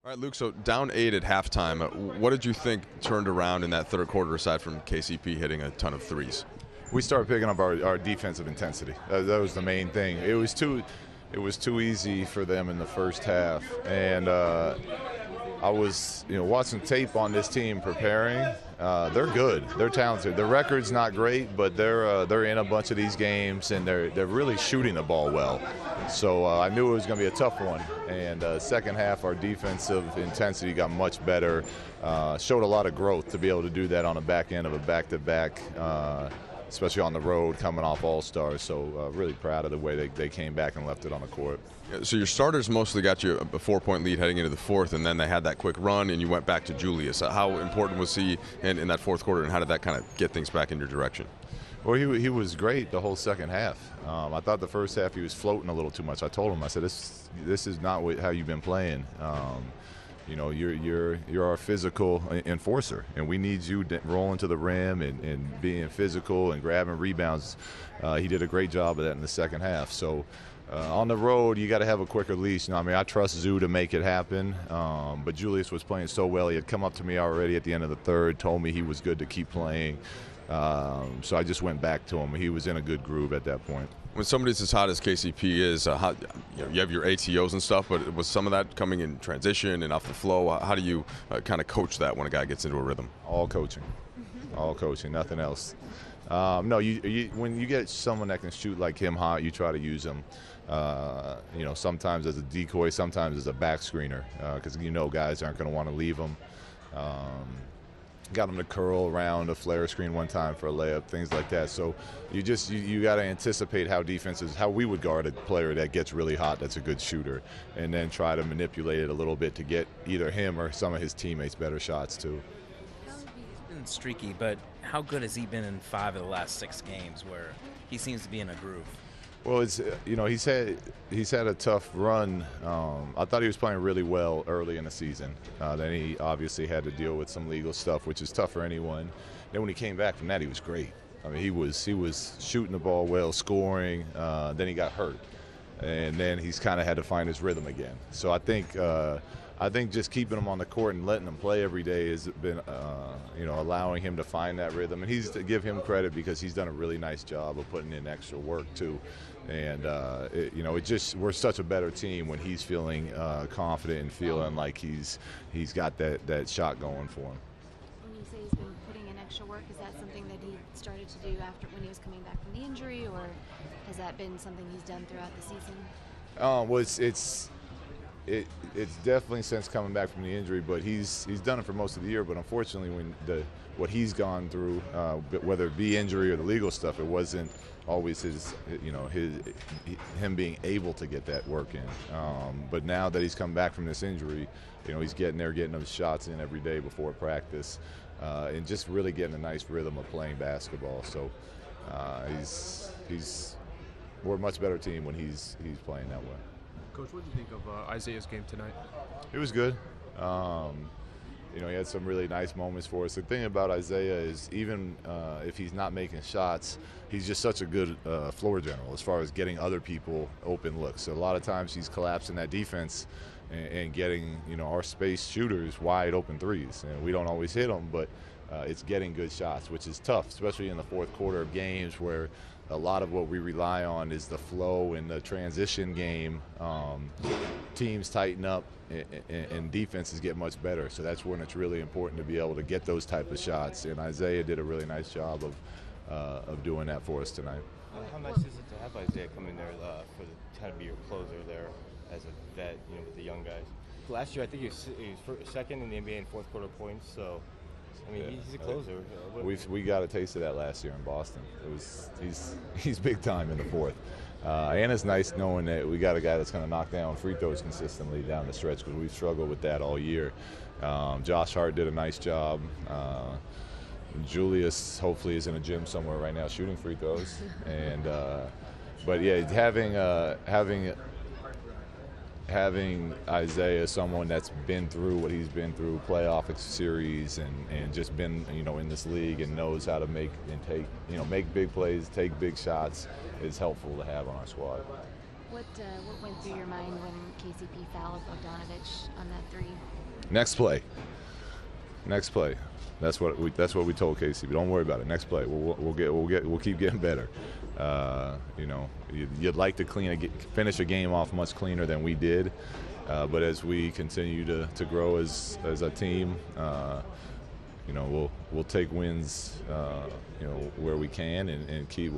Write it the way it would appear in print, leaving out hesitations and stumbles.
All right, Luke, so down 8 at halftime. What did you think turned around in that third quarter aside from KCP hitting a ton of threes? We started picking up our defensive intensity. That was the main thing. It was too easy for them in the first half, and I was watching tape on this team preparing. They're good. They're talented. Their record's not great, but they're in a bunch of these games, and they're really shooting the ball well. So I knew it was going to be a tough one. And second half, our defensive intensity got much better. Showed a lot of growth to be able to do that on the back end of a back-to-back, especially on the road coming off All-Stars. So really proud of the way they came back and left it on the court. So your starters mostly got you a 4-point lead heading into the fourth, and then they had that quick run, and you went back to Julius. How important was he in that fourth quarter, and how did that kind of get things back in your direction? Well, he was great the whole second half. I thought the first half he was floating a little too much. I told him, I said, this is not how you've been playing. You're our physical enforcer, and we need you rolling to the rim and being physical and grabbing rebounds. He did a great job of that in the second half. So on the road, you got to have a quicker leash. I trust Zoo to make it happen, but Julius was playing so well. He had come up to me already at the end of the third, told me he was good to keep playing. So I just went back to him. He was in a good groove at that point. When somebody's as hot as KCP is, you have your ATOs and stuff, but was some of that coming in transition and off the flow? How do you kind of coach that when a guy gets into a rhythm? All coaching, nothing else. No, when you get someone that can shoot like him hot, you try to use him. Sometimes as a decoy, sometimes as a back screener, because guys aren't going to want to leave him. Got him to curl around a flare screen one time for a layup, things like that. So you got to anticipate how we would guard a player that gets really hot, that's a good shooter, and then try to manipulate it a little bit to get either him or some of his teammates better shots too. He's been streaky, but how good has he been in 5 of the last 6 games where he seems to be in a groove? Well, he's had a tough run. I thought he was playing really well early in the season. Then he obviously had to deal with some legal stuff, which is tough for anyone. Then when he came back from that, he was great. He was shooting the ball well, scoring. Then he got hurt, and then he's kind of had to find his rhythm again. So I think just keeping him on the court and letting him play every day has been, allowing him to find that rhythm. And to give him credit because he's done a really nice job of putting in extra work too. And we're such a better team when he's feeling confident and feeling like he's got that shot going for him. When you say he's been putting in extra work, is that something that he started to do after when he was coming back from the injury, or has that been something he's done throughout the season? It's definitely since coming back from the injury, but he's done it for most of the year. But unfortunately, what he's gone through, whether it be injury or the legal stuff, it wasn't always him being able to get that work in. But now that he's come back from this injury, he's getting those shots in every day before practice, and just really getting a nice rhythm of playing basketball. So we're a much better team when he's playing that way. Coach, what do you think of Isaiah's game tonight? It was good. He had some really nice moments for us. The thing about Isaiah is even if he's not making shots, he's just such a good floor general as far as getting other people open looks. So a lot of times he's collapsing that defense and getting our space shooters wide open threes. And we don't always hit them, but it's getting good shots, which is tough, especially in the fourth quarter of games where a lot of what we rely on is the flow and the transition game. Teams tighten up and defenses get much better. So that's when it's really important to be able to get those type of shots. And Isaiah did a really nice job of doing that for us tonight. How nice is it to have Isaiah come in there to kind of be your closer there as a vet, with the young guys? Last year, I think he was second in the NBA in fourth quarter points. So. He's a closer. We got a taste of that last year in Boston. He's big time in the fourth, and it's nice knowing that we got a guy that's going to knock down free throws consistently down the stretch because we've struggled with that all year. Josh Hart did a nice job. Julius hopefully is in a gym somewhere right now shooting free throws, but yeah, having Isaiah, someone that's been through what he's been through, playoff series, and just been in this league and knows how to make big plays, take big shots, is helpful to have on our squad. What went through your mind when KCP fouled Bogdanovich on that three? Next play. Next play. That's what we told Casey. But don't worry about it. Next play. We'll keep getting better. You know, you'd like to finish a game off much cleaner than we did. But as we continue to grow as a team, you know, we'll take wins, you know, where we can and keep.